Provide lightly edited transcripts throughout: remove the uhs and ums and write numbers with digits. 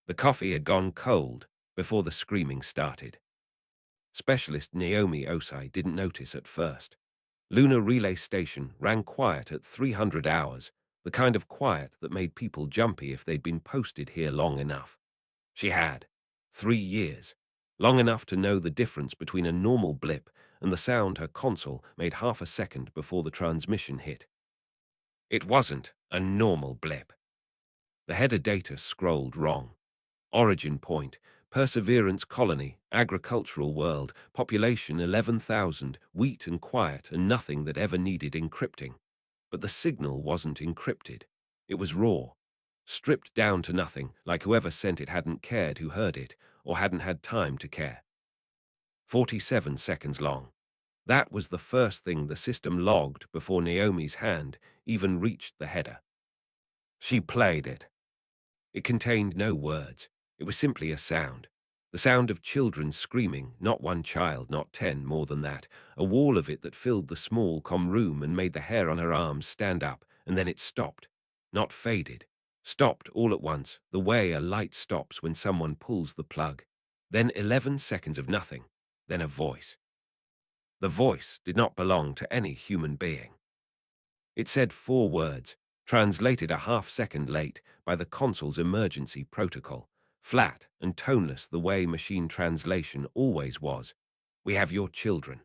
The coffee had gone cold before the screaming started. Specialist Naomi Osai didn't notice at first. Lunar Relay Station ran quiet at 300 hours, the kind of quiet that made people jumpy if they'd been posted here long enough. She had. 3 years. Long enough to know the difference between a normal blip and the sound her console made half a second before the transmission hit. It wasn't a normal blip. The header data scrolled wrong. Origin point, Perseverance colony, agricultural world, population 11,000, wheat and quiet and nothing that ever needed encrypting. But the signal wasn't encrypted. It was raw, stripped down to nothing, like whoever sent it hadn't cared who heard it, or hadn't had time to care. 47 seconds long. That was the first thing the system logged before Naomi's hand even reached the header. She played it. It contained no words. It was simply a sound. The sound of children screaming, not one child, not 10, more than that. A wall of it that filled the small room and made the hair on her arms stand up, and then it stopped. Not faded. Stopped all at once, the way a light stops when someone pulls the plug. Then 11 seconds of nothing. Then a voice. The voice did not belong to any human being. It said 4 words, translated a half-second late by the console's emergency protocol, flat and toneless the way machine translation always was. We have your children.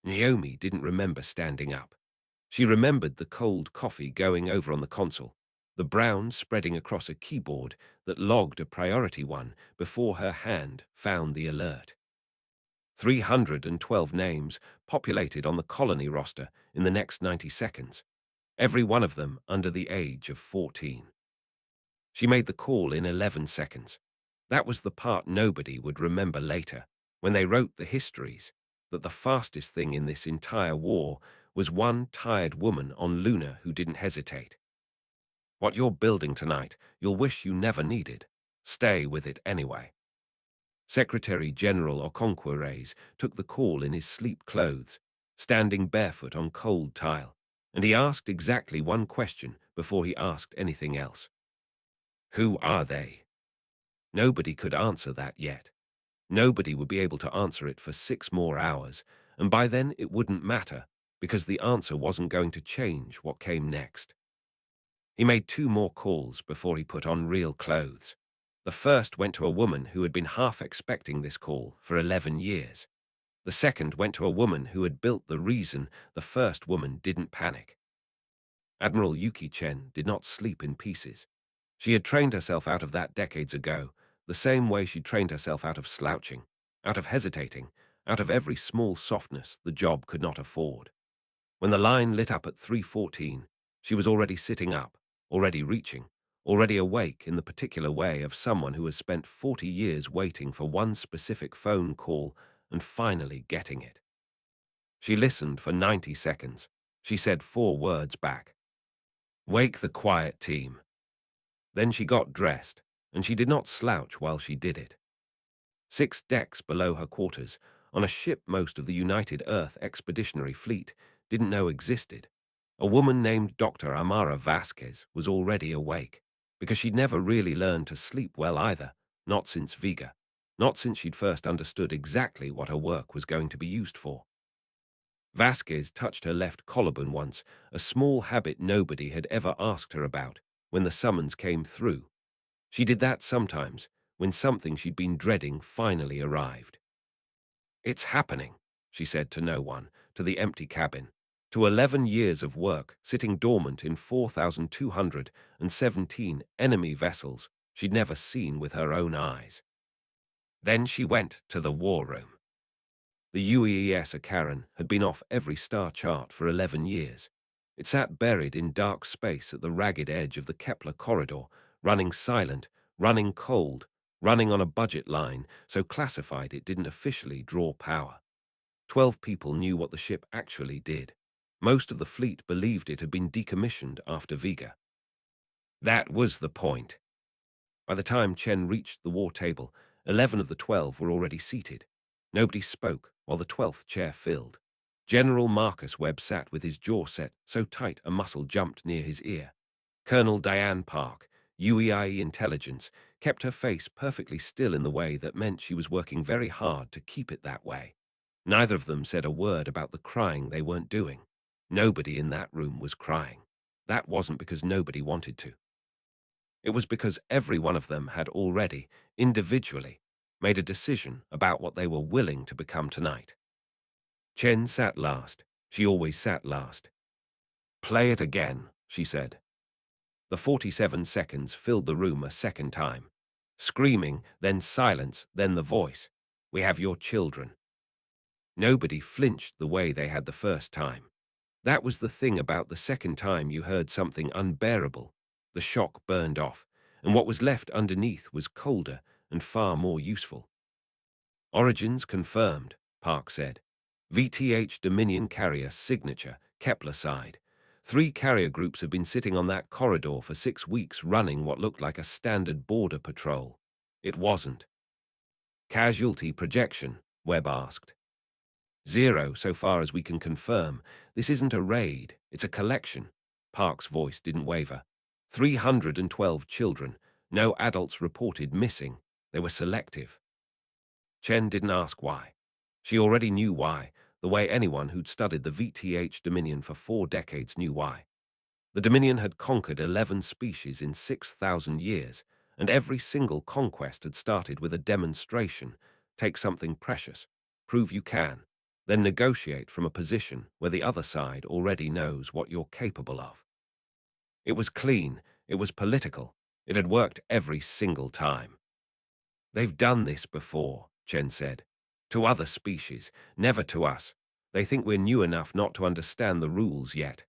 Naomi didn't remember standing up. She remembered the cold coffee going over on the console, the brown spreading across a keyboard that logged a priority 1 before her hand found the alert. 312 names populated on the colony roster in the next 90 seconds, every one of them under the age of 14. She made the call in 11 seconds. That was the part nobody would remember later, when they wrote the histories, that the fastest thing in this entire war was one tired woman on Luna who didn't hesitate. What you're building tonight, you'll wish you never needed. Stay with it anyway. Secretary General Okonkwo took the call in his sleep clothes, standing barefoot on cold tile, and he asked exactly one question before he asked anything else. Who are they? Nobody could answer that yet. Nobody would be able to answer it for 6 more hours, and by then it wouldn't matter, because the answer wasn't going to change what came next. He made 2 more calls before he put on real clothes. The first went to a woman who had been half expecting this call for 11 years. The second went to a woman who had built the reason the first woman didn't panic. Admiral Yuki Chen did not sleep in pieces. She had trained herself out of that decades ago, the same way she trained herself out of slouching, out of hesitating, out of every small softness the job could not afford. When the line lit up at 3:14, she was already sitting up, already reaching, already awake in the particular way of someone who has spent 40 years waiting for one specific phone call and finally getting it. She listened for 90 seconds. She said 4 words back. Wake the quiet team. Then she got dressed, and she did not slouch while she did it. 6 decks below her quarters, on a ship most of the United Earth Expeditionary Fleet didn't know existed, a woman named Dr. Amara Vasquez was already awake, because she'd never really learned to sleep well either, not since Vega, not since she'd first understood exactly what her work was going to be used for. Vasquez touched her left collarbone once, a small habit nobody had ever asked her about, when the summons came through. She did that sometimes, when something she'd been dreading finally arrived. It's happening, she said to no one, to the empty cabin, to 11 years of work sitting dormant in 4,217 enemy vessels she'd never seen with her own eyes. Then she went to the war room. The UEES Akaran had been off every star chart for 11 years. It sat buried in dark space at the ragged edge of the Kepler corridor, running silent, running cold, running on a budget line, so classified it didn't officially draw power. 12 people knew what the ship actually did. Most of the fleet believed it had been decommissioned after Vega. That was the point. By the time Chen reached the war table, 11 of the 12 were already seated. Nobody spoke while the 12th chair filled. General Marcus Webb sat with his jaw set so tight a muscle jumped near his ear. Colonel Diane Park, UEIE Intelligence, kept her face perfectly still in the way that meant she was working very hard to keep it that way. Neither of them said a word about the crying they weren't doing. Nobody in that room was crying. That wasn't because nobody wanted to. It was because every one of them had already, individually, made a decision about what they were willing to become tonight. Chen sat last. She always sat last. "Play it again," she said. The 47 seconds filled the room a second time. Screaming, then silence, then the voice. "We have your children." Nobody flinched the way they had the first time. That was the thing about the second time you heard something unbearable. The shock burned off, and what was left underneath was colder and far more useful. "Origins confirmed," Park said. "VTH Dominion carrier signature, Kepler side. 3 carrier groups have been sitting on that corridor for 6 weeks running what looked like a standard border patrol. It wasn't." "Casualty projection?" Webb asked. "0 so far as we can confirm. This isn't a raid, it's a collection." Park's voice didn't waver. 312 children. No adults reported missing. They were selective. Chen didn't ask why. She already knew why, the way anyone who'd studied the VTH Dominion for 4 decades knew why. The Dominion had conquered 11 species in 6,000 years, and every single conquest had started with a demonstration. Take something precious, prove you can, then negotiate from a position where the other side already knows what you're capable of. It was clean, it was political, it had worked every single time. "They've done this before," Chen said. "To other species, never to us. They think we're new enough not to understand the rules yet."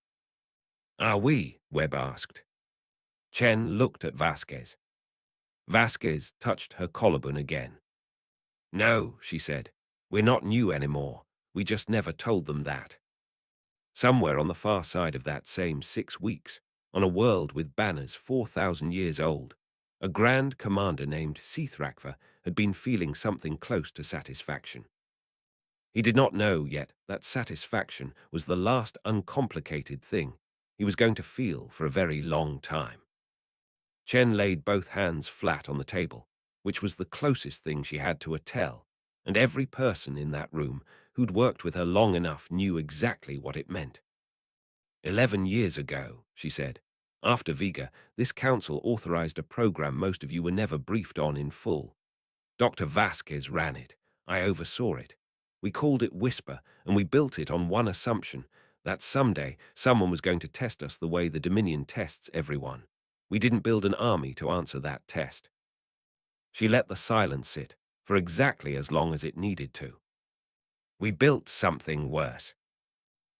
"Are we?" Webb asked. Chen looked at Vasquez. Vasquez touched her collarbone again. "No," she said. "We're not new anymore. We just never told them that." Somewhere on the far side of that same 6 weeks, on a world with banners 4,000 years old, a grand commander named Sithrakva had been feeling something close to satisfaction. He did not know yet that satisfaction was the last uncomplicated thing he was going to feel for a very long time. Chen laid both hands flat on the table, which was the closest thing she had to a tell, and every person in that room who'd worked with her long enough knew exactly what it meant. 11 years ago," she said, "after Vega, this council authorized a program most of you were never briefed on in full. Dr. Vasquez ran it. I oversaw it. We called it Whisper, and we built it on one assumption, that someday someone was going to test us the way the Dominion tests everyone. We didn't build an army to answer that test." She let the silence sit, for exactly as long as it needed to. "We built something worse."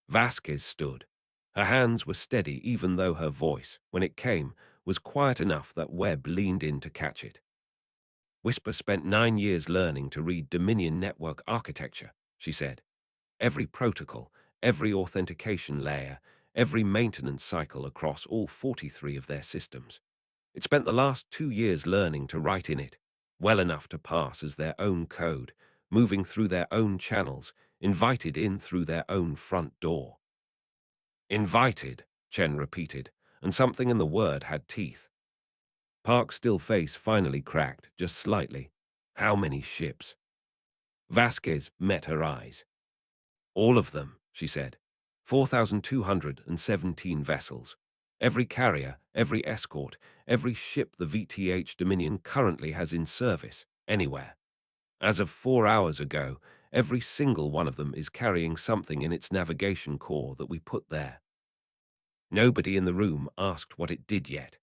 Vasquez stood. Her hands were steady even though her voice, when it came, was quiet enough that Webb leaned in to catch it. "Whisper spent 9 years learning to read Dominion network architecture," she said. "Every protocol, every authentication layer, every maintenance cycle across all 43 of their systems. It spent the last 2 years learning to write in it, well enough to pass as their own code, moving through their own channels, invited in through their own front door." "Invited," Chen repeated, and something in the word had teeth. Park's still face finally cracked, just slightly. "How many ships?" Vasquez met her eyes. "All of them," she said. 4,217 vessels. Every carrier, every escort, every ship the VTH Dominion currently has in service, anywhere. As of 4 hours ago, every single one of them is carrying something in its navigation core that we put there." Nobody in the room asked what it did yet.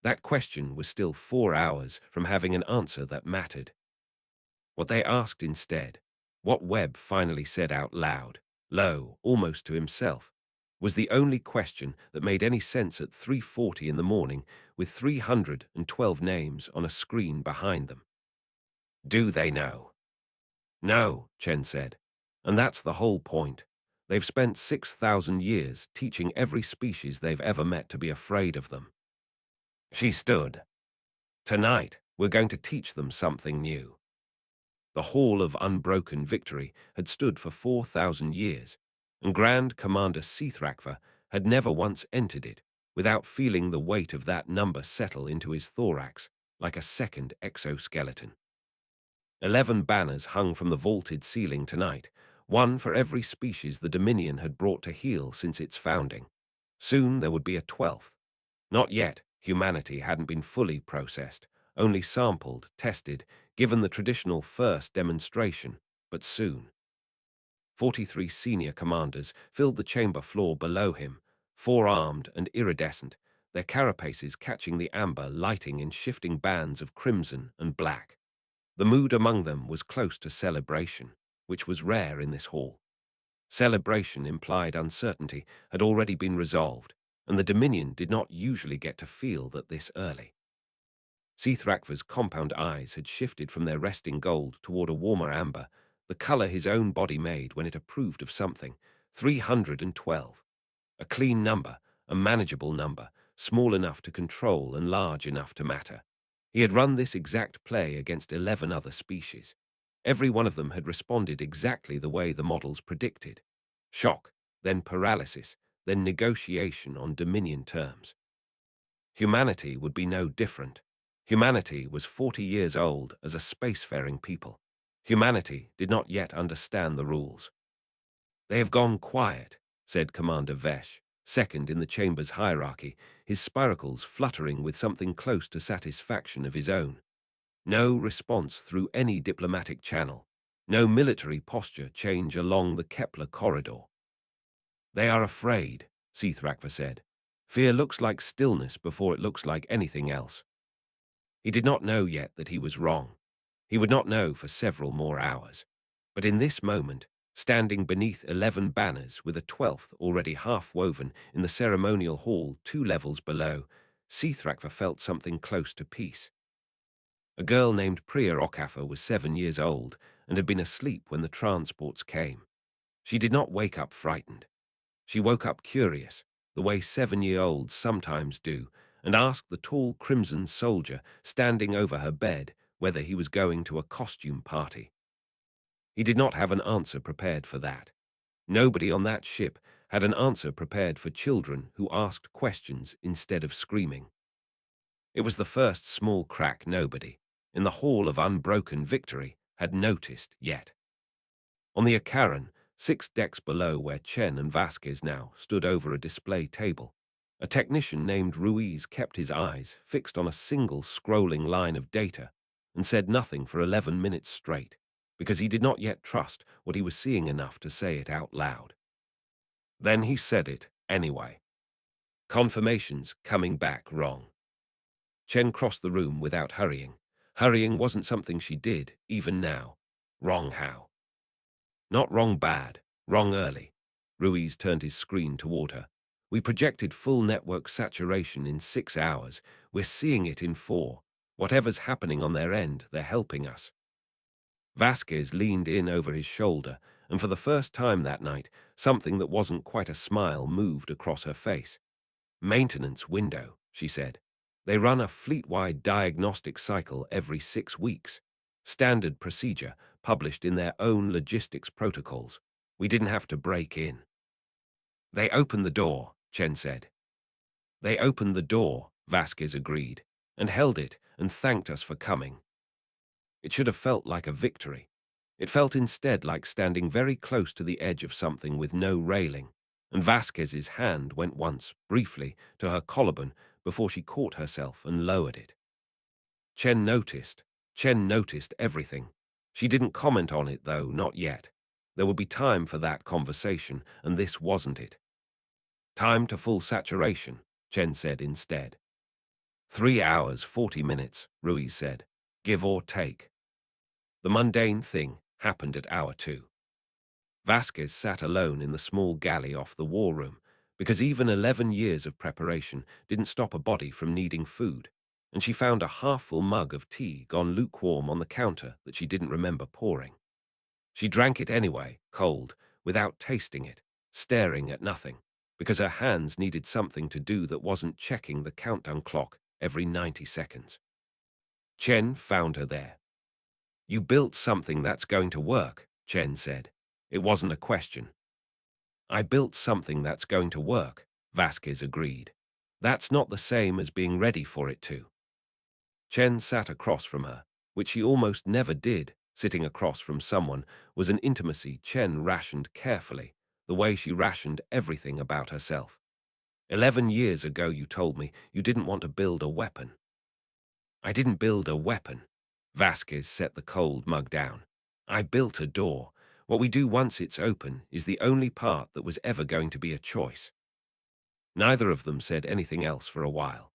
That question was still 4 hours from having an answer that mattered. What they asked instead, what Webb finally said out loud, low, almost to himself, was the only question that made any sense at 3:40 in the morning with 312 names on a screen behind them. "Do they know?" "No," Chen said. "And that's the whole point. They've spent 6,000 years teaching every species they've ever met to be afraid of them." She stood. "Tonight, we're going to teach them something new." The Hall of Unbroken Victory had stood for 4,000 years, and Grand Commander Sithrakva had never once entered it without feeling the weight of that number settle into his thorax, like a second exoskeleton. 11 banners hung from the vaulted ceiling tonight, one for every species the Dominion had brought to heel since its founding. Soon there would be a 12th. Not yet. Humanity hadn't been fully processed, only sampled, tested, given the traditional first demonstration, but soon. 43 senior commanders filled the chamber floor below him, four-armed and iridescent, their carapaces catching the amber lighting in shifting bands of crimson and black. The mood among them was close to celebration, which was rare in this hall. Celebration implied uncertainty had already been resolved, and the Dominion did not usually get to feel that this early. Seathrakva's compound eyes had shifted from their resting gold toward a warmer amber, the color his own body made when it approved of something. 312. A clean number, a manageable number, small enough to control and large enough to matter. He had run this exact play against 11 other species. Every one of them had responded exactly the way the models predicted. Shock, then paralysis, then negotiation on Dominion terms. Humanity would be no different. Humanity was 40 years old as a spacefaring people. Humanity did not yet understand the rules. "They have gone quiet," said Commander Vesh, second in the chamber's hierarchy, his spiracles fluttering with something close to satisfaction of his own. No response through any diplomatic channel. No military posture change along the Kepler corridor. "They are afraid," Seathrakva said. "Fear looks like stillness before it looks like anything else." He did not know yet that he was wrong. He would not know for several more hours. But in this moment, standing beneath 11 banners with a 12th already half-woven in the ceremonial hall 2 levels below, Seathrakva felt something close to peace. A girl named Priya Okafa was 7 years old and had been asleep when the transports came. She did not wake up frightened. She woke up curious, the way 7-year-olds sometimes do, and asked the tall crimson soldier standing over her bed whether he was going to a costume party. He did not have an answer prepared for that. Nobody on that ship had an answer prepared for children who asked questions instead of screaming. It was the first small crack nobody, in the hall of unbroken victory, had noticed yet. On the Akaran, 6 decks below where Chen and Vasquez now stood over a display table, a technician named Ruiz kept his eyes fixed on a single scrolling line of data and said nothing for 11 minutes straight, because he did not yet trust what he was seeing enough to say it out loud. Then he said it anyway. Confirmations coming back wrong. Chen crossed the room without hurrying. Hurrying wasn't something she did, even now. Wrong how? Not wrong bad, wrong early. Ruiz turned his screen toward her. We projected full network saturation in 6 hours. We're seeing it in 4. Whatever's happening on their end, they're helping us. Vasquez leaned in over his shoulder, and for the first time that night, something that wasn't quite a smile moved across her face. Maintenance window, she said. They run a fleet-wide diagnostic cycle every 6 weeks. Standard procedure, published in their own logistics protocols. We didn't have to break in. They opened the door, Chen said. They opened the door, Vasquez agreed, and held it and thanked us for coming. It should have felt like a victory. It felt instead like standing very close to the edge of something with no railing, and Vasquez's hand went once, briefly, to her collarbone before she caught herself and lowered it. Chen noticed. Chen noticed everything. She didn't comment on it, though, not yet. There would be time for that conversation, and this wasn't it. Time to full saturation, Chen said instead. 3 hours, 40 minutes, Ruiz said, give or take. The mundane thing happened at hour 2. Vasquez sat alone in the small galley off the war room, because even 11 years of preparation didn't stop a body from needing food, and she found a half-full mug of tea gone lukewarm on the counter that she didn't remember pouring. She drank it anyway, cold, without tasting it, staring at nothing, because her hands needed something to do that wasn't checking the countdown clock every 90 seconds. Chen found her there. You built something that's going to work, Chen said. It wasn't a question. I built something that's going to work, Vasquez agreed. That's not the same as being ready for it to. Chen sat across from her, which she almost never did. Sitting across from someone was an intimacy Chen rationed carefully, the way she rationed everything about herself. 11 years ago you told me you didn't want to build a weapon. I didn't build a weapon. Vasquez set the cold mug down. I built a door. What we do once it's open is the only part that was ever going to be a choice. Neither of them said anything else for a while.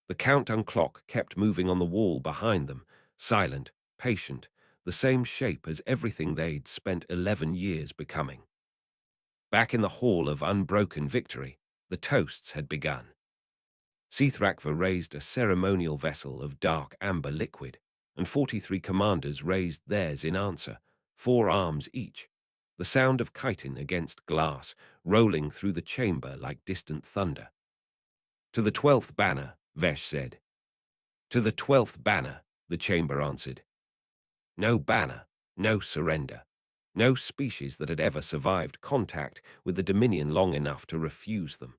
The countdown clock kept moving on the wall behind them, silent, patient, the same shape as everything they'd spent 11 years becoming. Back in the Hall of Unbroken Victory, the toasts had begun. Sithrakva raised a ceremonial vessel of dark amber liquid, and 43 commanders raised theirs in answer, 4 arms each, the sound of chitin against glass rolling through the chamber like distant thunder. To the 12th banner, Vesh said. To the 12th banner, the chamber answered. No banner, no surrender. No species that had ever survived contact with the Dominion long enough to refuse them.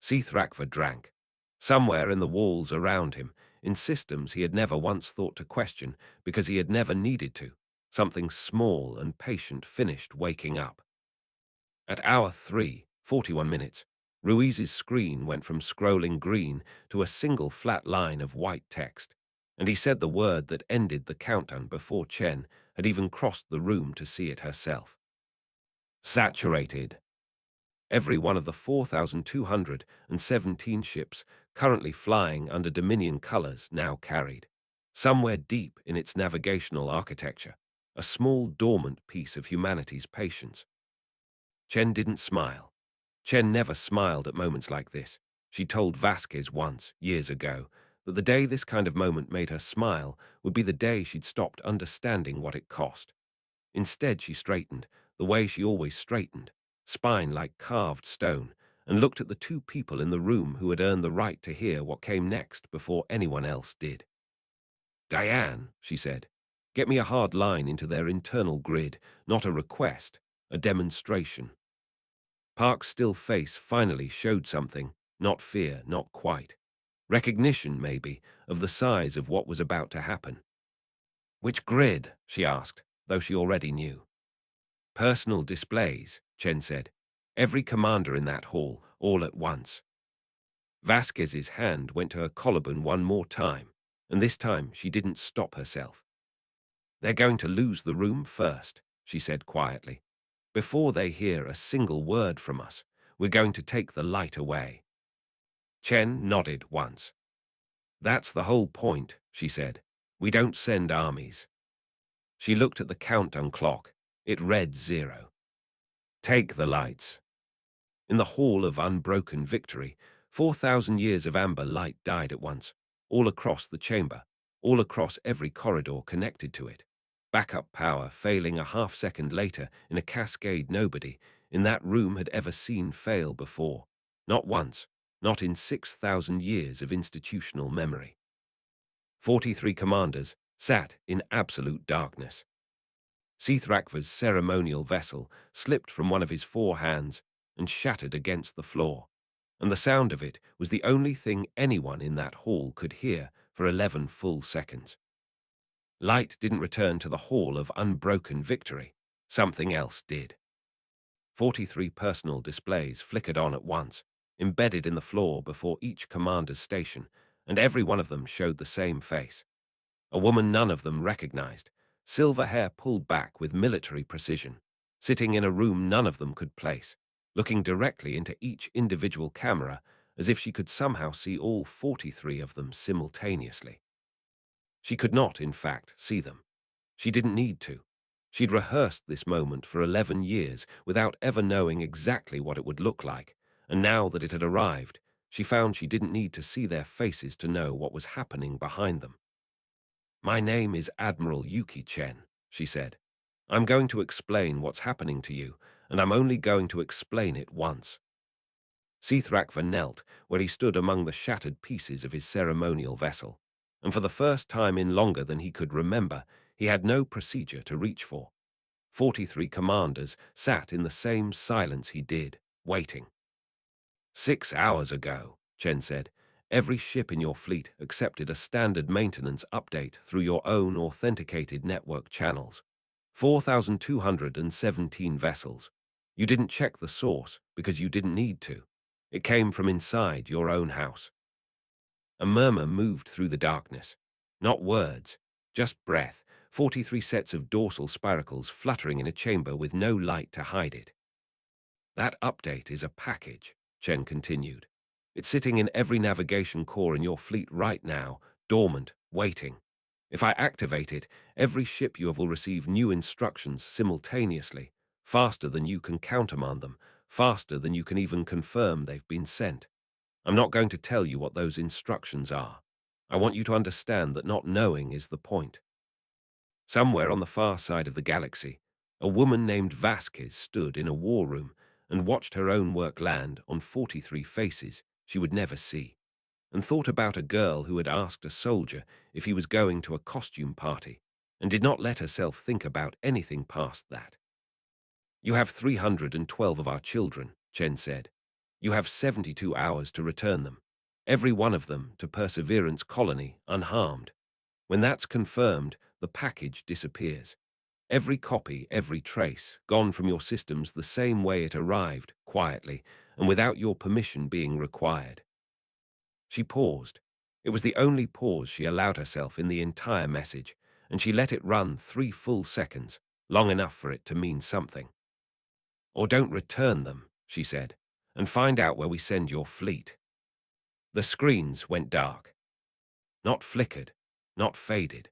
Sithrakva drank. Somewhere in the walls around him, in systems he had never once thought to question because he had never needed to, something small and patient finished waking up. At hour 3, 41 minutes, Ruiz's screen went from scrolling green to a single flat line of white text, and he said the word that ended the countdown before Chen had even crossed the room to see it herself. Saturated. Every one of the 4,217 ships currently flying under Dominion colors now carried, somewhere deep in its navigational architecture, a small dormant piece of humanity's patience. Chen didn't smile. Chen never smiled at moments like this. She told Vasquez once, years ago, that the day this kind of moment made her smile would be the day she'd stopped understanding what it cost. Instead, she straightened, the way she always straightened, spine like carved stone, and looked at the 2 people in the room who had earned the right to hear what came next before anyone else did. Diane, she said, get me a hard line into their internal grid, not a request, a demonstration. Park's still face finally showed something, not fear, not quite. Recognition, maybe, of the size of what was about to happen. Which grid? She asked, though she already knew. Personal displays, Chen said. Every commander in that hall, all at once. Vasquez's hand went to her collarbone one more time, and this time she didn't stop herself. They're going to lose the room first, she said quietly. Before they hear a single word from us, we're going to take the light away. Chen nodded once. That's the whole point, she said. We don't send armies. She looked at the countdown clock. It read 0. Take the lights. In the Hall of Unbroken Victory, 4,000 years of amber light died at once, all across the chamber, all across every corridor connected to it. Backup power failing a half-second later in a cascade nobody in that room had ever seen fail before. Not once, not in 6,000 years of institutional memory. 43 commanders sat in absolute darkness. Sithrakva's ceremonial vessel slipped from one of his 4 hands and shattered against the floor, and the sound of it was the only thing anyone in that hall could hear for 11 full seconds. Light didn't return to the Hall of Unbroken Victory. Something else did. 43 personal displays flickered on at once, embedded in the floor before each commander's station, and every one of them showed the same face. A woman none of them recognized, silver hair pulled back with military precision, sitting in a room none of them could place, looking directly into each individual camera as if she could somehow see all 43 of them simultaneously. She could not, in fact, see them. She didn't need to. She'd rehearsed this moment for 11 years without ever knowing exactly what it would look like, and now that it had arrived, she found she didn't need to see their faces to know what was happening behind them. My name is Admiral Yuki Chen, she said. I'm going to explain what's happening to you, and I'm only going to explain it once. Sithrakva knelt where he stood among the shattered pieces of his ceremonial vessel, and for the first time in longer than he could remember, he had no procedure to reach for. 43 commanders sat in the same silence he did, waiting. 6 hours ago, Chen said, Every ship in your fleet accepted a standard maintenance update through your own authenticated network channels. 4,217 vessels. You didn't check the source because you didn't need to. It came from inside your own house. A murmur moved through the darkness. Not words, just breath, 43 sets of dorsal spiracles fluttering in a chamber with no light to hide it. That update is a package, Chen continued. It's sitting in every navigation core in your fleet right now, dormant, waiting. If I activate it, every ship you will receive new instructions simultaneously, faster than you can countermand them, faster than you can even confirm they've been sent. I'm not going to tell you what those instructions are. I want you to understand that not knowing is the point. Somewhere on the far side of the galaxy, a woman named Vasquez stood in a war room and watched her own work land on 43 faces she would never see, and thought about a girl who had asked a soldier if he was going to a costume party, and did not let herself think about anything past that. You have 312 of our children, Chen said. You have 72 hours to return them, every one of them to Perseverance Colony unharmed. When that's confirmed, the package disappears. Every copy, every trace, gone from your systems the same way it arrived, quietly, and without your permission being required. She paused. It was the only pause she allowed herself in the entire message, and she let it run 3 full seconds, long enough for it to mean something. Or don't return them, she said, and find out where we send your fleet. The screens went dark. Not flickered, not faded.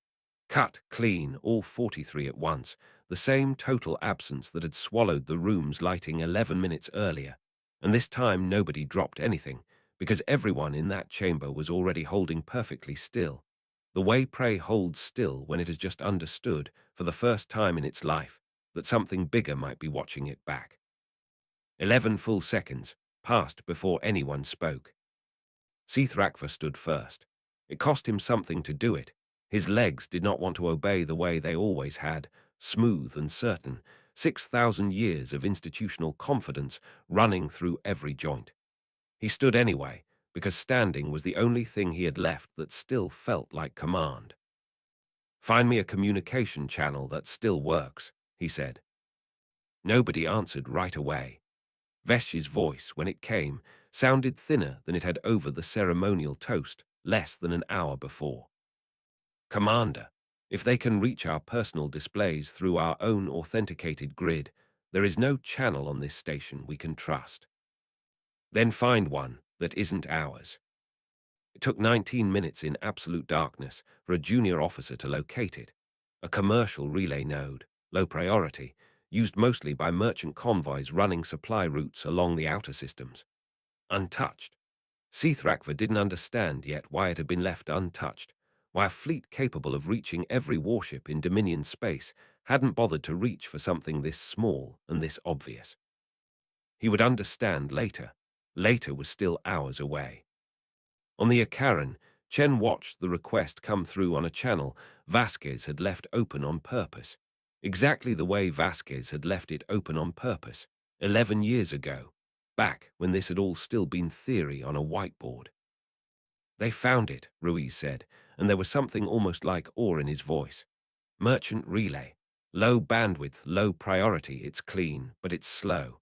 Cut, clean, all 43 at once, the same total absence that had swallowed the room's lighting 11 minutes earlier, and this time nobody dropped anything, because everyone in that chamber was already holding perfectly still, the way prey holds still when it has just understood, for the first time in its life, that something bigger might be watching it back. 11 full seconds passed before anyone spoke. Sithrakva stood first. It cost him something to do it. His legs did not want to obey the way they always had, smooth and certain, 6,000 years of institutional confidence running through every joint. He stood anyway, because standing was the only thing he had left that still felt like command. Find me a communication channel that still works, he said. Nobody answered right away. Vesh's voice, when it came, sounded thinner than it had over the ceremonial toast less than an hour before. Commander, if they can reach our personal displays through our own authenticated grid, there is no channel on this station we can trust. Then find one that isn't ours. It took 19 minutes in absolute darkness for a junior officer to locate it. A commercial relay node, low priority, used mostly by merchant convoys running supply routes along the outer systems. Untouched. Sithrakva didn't understand yet why it had been left untouched, why a fleet capable of reaching every warship in Dominion space hadn't bothered to reach for something this small and this obvious. He would understand later. Later was still hours away. On the Akaran, Chen watched the request come through on a channel Vasquez had left open on purpose, exactly the way Vasquez had left it open on purpose 11 years ago, back when this had all still been theory on a whiteboard. They found it, Ruiz said, and there was something almost like awe in his voice. Merchant relay. Low bandwidth, low priority, it's clean, but it's slow.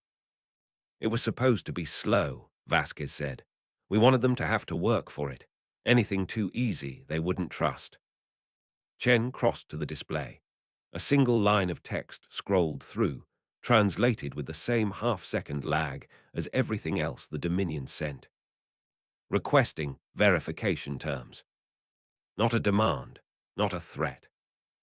It was supposed to be slow, Vasquez said. We wanted them to have to work for it. Anything too easy they wouldn't trust. Chen crossed to the display. A single line of text scrolled through, translated with the same half-second lag as everything else the Dominion sent. Requesting verification terms. Not a demand, not a threat.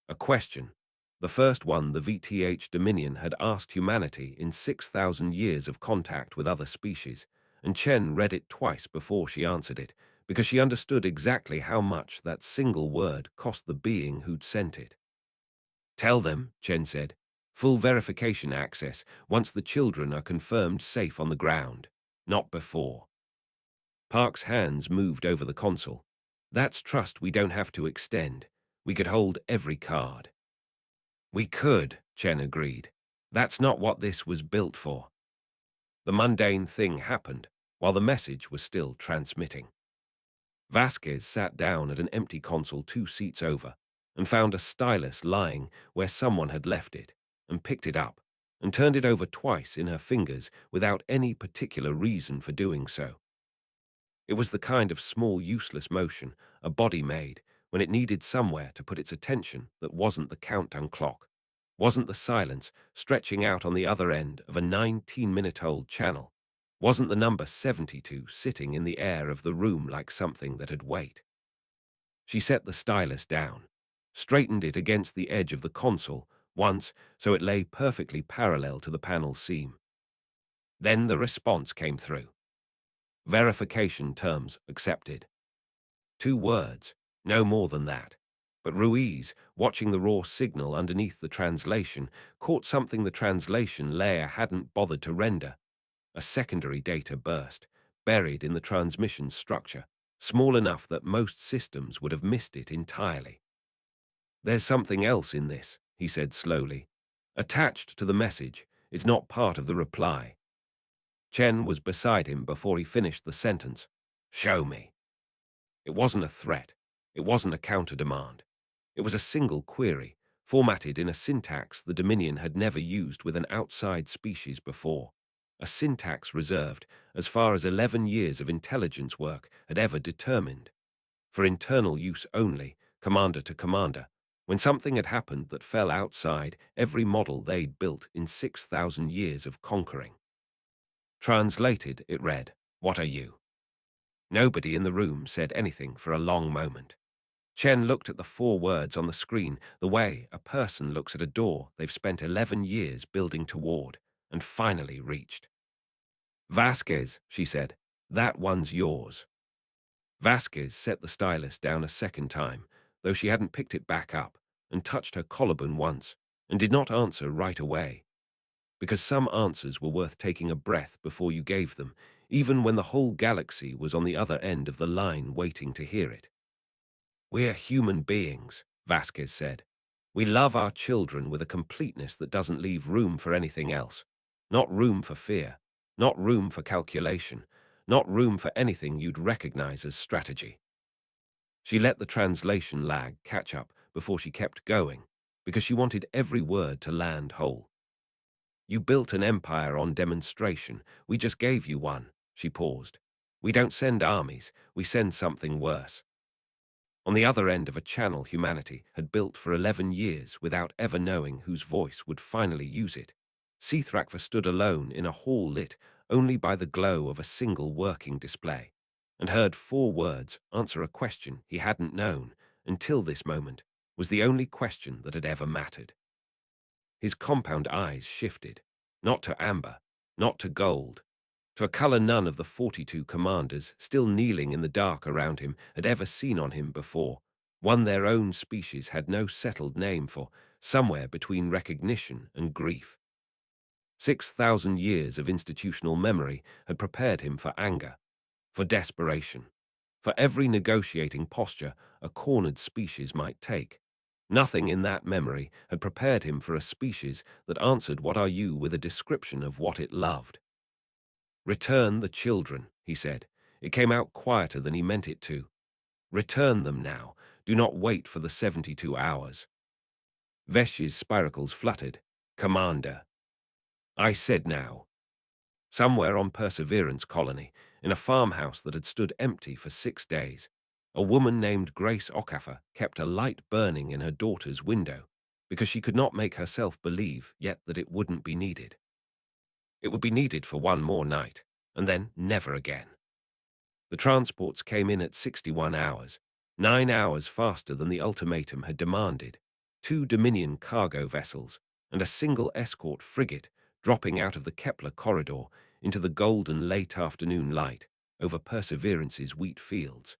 A question. The first one the VTH Dominion had asked humanity in 6,000 years of contact with other species, and Chen read it twice before she answered it, because she understood exactly how much that single word cost the being who'd sent it. Tell them, Chen said, full verification access once the children are confirmed safe on the ground, not before. Park's hands moved over the console. That's trust we don't have to extend. We could hold every card. We could, Chen agreed. That's not what this was built for. The mundane thing happened while the message was still transmitting. Vasquez sat down at an empty console 2 seats over and found a stylus lying where someone had left it, and picked it up and turned it over twice in her fingers without any particular reason for doing so. It was the kind of small, useless motion a body made when it needed somewhere to put its attention that wasn't the countdown clock, wasn't the silence stretching out on the other end of a 19-minute-old channel, wasn't the number 72 sitting in the air of the room like something that had weight. She set the stylus down, straightened it against the edge of the console once so it lay perfectly parallel to the panel seam. Then the response came through. Verification terms accepted. 2 words, no more than that. But Ruiz, watching the raw signal underneath the translation, caught something the translation layer hadn't bothered to render. A secondary data burst, buried in the transmission structure, small enough that most systems would have missed it entirely. "There's something else in this," he said slowly. "Attached to the message, it's not part of the reply." Chen was beside him before he finished the sentence. "Show me." It wasn't a threat. It wasn't a counter-demand. It was a single query, formatted in a syntax the Dominion had never used with an outside species before. A syntax reserved as far as 11 years of intelligence work had ever determined. For internal use only, commander to commander, when something had happened that fell outside every model they'd built in 6,000 years of conquering. Translated, it read, "What are you?" Nobody in the room said anything for a long moment. Chen looked at the 4 words on the screen the way a person looks at a door they've spent 11 years building toward and finally reached. "Vasquez," she said, "that one's yours." Vasquez set the stylus down a second time, though she hadn't picked it back up, and touched her collarbone once, and did not answer right away. Because some answers were worth taking a breath before you gave them, even when the whole galaxy was on the other end of the line waiting to hear it. "We're human beings," Vasquez said. "We love our children with a completeness that doesn't leave room for anything else. Not room for fear, not room for calculation, not room for anything you'd recognize as strategy." She let the translation lag catch up before she kept going, because she wanted every word to land whole. "You built an empire on demonstration. We just gave you one." She paused. "We don't send armies, we send something worse." On the other end of a channel humanity had built for 11 years without ever knowing whose voice would finally use it, Seathrakva stood alone in a hall lit only by the glow of a single working display, and heard 4 words answer a question he hadn't known, until this moment, was the only question that had ever mattered. His compound eyes shifted, not to amber, not to gold, to a color none of the 42 commanders still kneeling in the dark around him had ever seen on him before, one their own species had no settled name for, somewhere between recognition and grief. 6,000 years of institutional memory had prepared him for anger, for desperation, for every negotiating posture a cornered species might take. Nothing in that memory had prepared him for a species that answered "What are you?" with a description of what it loved. "Return the children," he said. It came out quieter than he meant it to. "Return them now. Do not wait for the 72 hours." Vesh's spiracles fluttered. "Commander." "I said now." Somewhere on Perseverance Colony, in a farmhouse that had stood empty for 6 days, a woman named Grace Okafor kept a light burning in her daughter's window because she could not make herself believe yet that it wouldn't be needed. It would be needed for one more night, and then never again. The transports came in at 61 hours, 9 hours faster than the ultimatum had demanded, 2 Dominion cargo vessels and a single escort frigate dropping out of the Kepler corridor into the golden late afternoon light over Perseverance's wheat fields.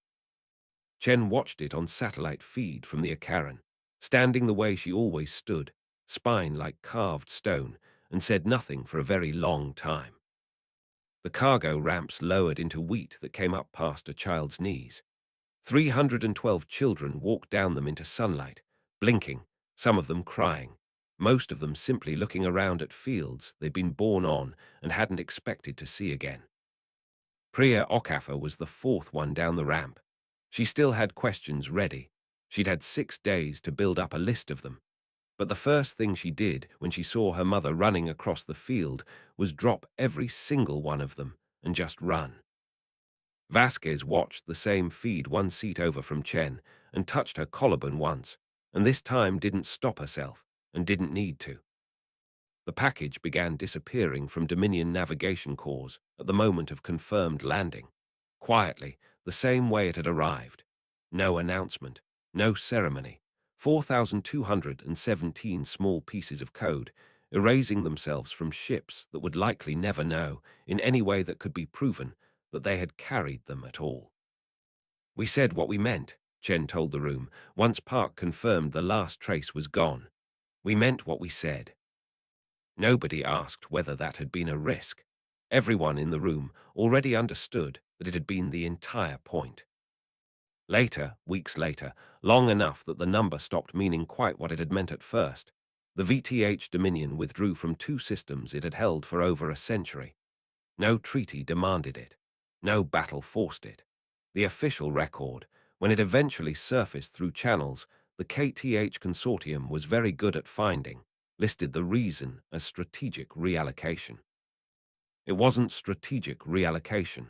Chen watched it on satellite feed from the Akaran, standing the way she always stood, spine like carved stone, and said nothing for a very long time. The cargo ramps lowered into wheat that came up past a child's knees. 312 children walked down them into sunlight, blinking, some of them crying, most of them simply looking around at fields they'd been born on and hadn't expected to see again. Priya Okafor was the 4th one down the ramp. She still had questions ready. She'd had 6 days to build up a list of them. But the first thing she did when she saw her mother running across the field was drop every single one of them and just run. Vasquez watched the same feed 1 seat over from Chen and touched her collarbone once, and this time didn't stop herself and didn't need to. The package began disappearing from Dominion navigation cores at the moment of confirmed landing, quietly, the same way it had arrived. No announcement, no ceremony. 4,217 small pieces of code, erasing themselves from ships that would likely never know, in any way that could be proven, that they had carried them at all. We said what we meant, Chen told the room, once Park confirmed the last trace was gone. We meant what we said. Nobody asked whether that had been a risk. Everyone in the room already understood that it had been the entire point. Later, weeks later, long enough that the number stopped meaning quite what it had meant at first, the VTH Dominion withdrew from 2 systems it had held for over a century. No treaty demanded it. No battle forced it. The official record, when it eventually surfaced through channels the KTH Consortium was very good at finding, listed the reason as strategic reallocation. It wasn't strategic reallocation.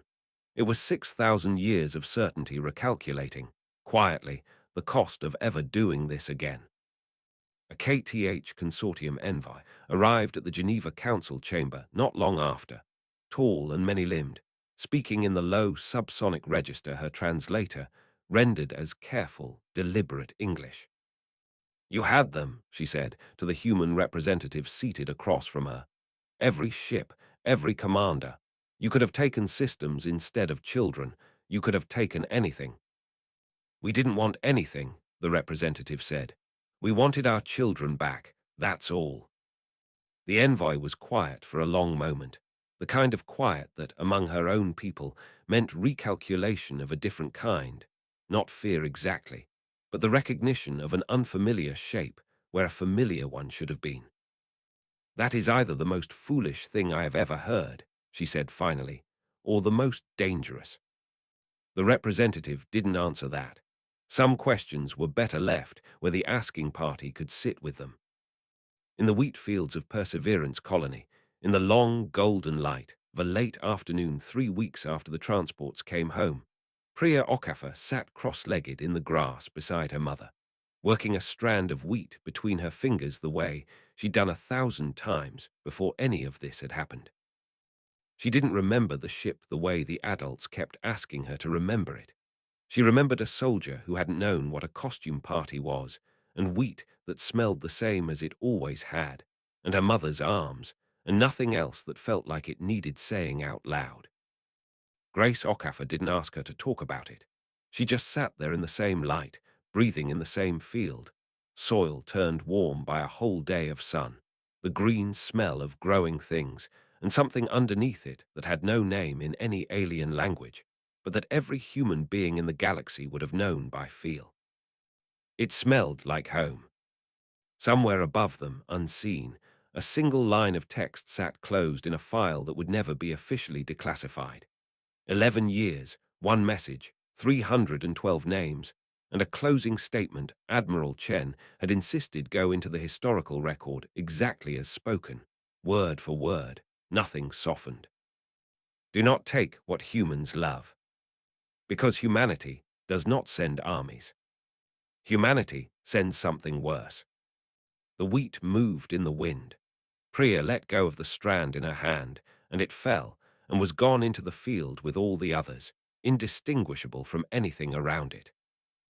It was 6,000 years of certainty recalculating, quietly, the cost of ever doing this again. A KTH Consortium envoy arrived at the Geneva Council chamber not long after, tall and many-limbed, speaking in the low subsonic register her translator rendered as careful, deliberate English. "You had them," she said to the human representative seated across from her. "Every ship, every commander. You could have taken systems instead of children. You could have taken anything." "We didn't want anything," the representative said. "We wanted our children back, that's all." The envoy was quiet for a long moment, the kind of quiet that, among her own people, meant recalculation of a different kind, not fear exactly, but the recognition of an unfamiliar shape where a familiar one should have been. "That is either the most foolish thing I have ever heard," she said finally, "or the most dangerous." The representative didn't answer that. Some questions were better left where the asking party could sit with them. In the wheat fields of Perseverance Colony, in the long golden light of a late afternoon 3 weeks after the transports came home, Priya Okafor sat cross-legged in the grass beside her mother, working a strand of wheat between her fingers the way she'd done 1,000 times before any of this had happened. She didn't remember the ship the way the adults kept asking her to remember it. She remembered a soldier who hadn't known what a costume party was, and wheat that smelled the same as it always had, and her mother's arms, and nothing else that felt like it needed saying out loud. Grace Okafor didn't ask her to talk about it. She just sat there in the same light, breathing in the same field, soil turned warm by a whole day of sun, the green smell of growing things, and something underneath it that had no name in any alien language, but that every human being in the galaxy would have known by feel. It smelled like home. Somewhere above them, unseen, a single line of text sat closed in a file that would never be officially declassified. 11 years, one message, 312 names, and a closing statement Admiral Chen had insisted go into the historical record exactly as spoken, word for word, nothing softened. "Do not take what humans love. Because humanity does not send armies. Humanity sends something worse." The wheat moved in the wind. Priya let go of the strand in her hand, and it fell, and was gone into the field with all the others, indistinguishable from anything around it.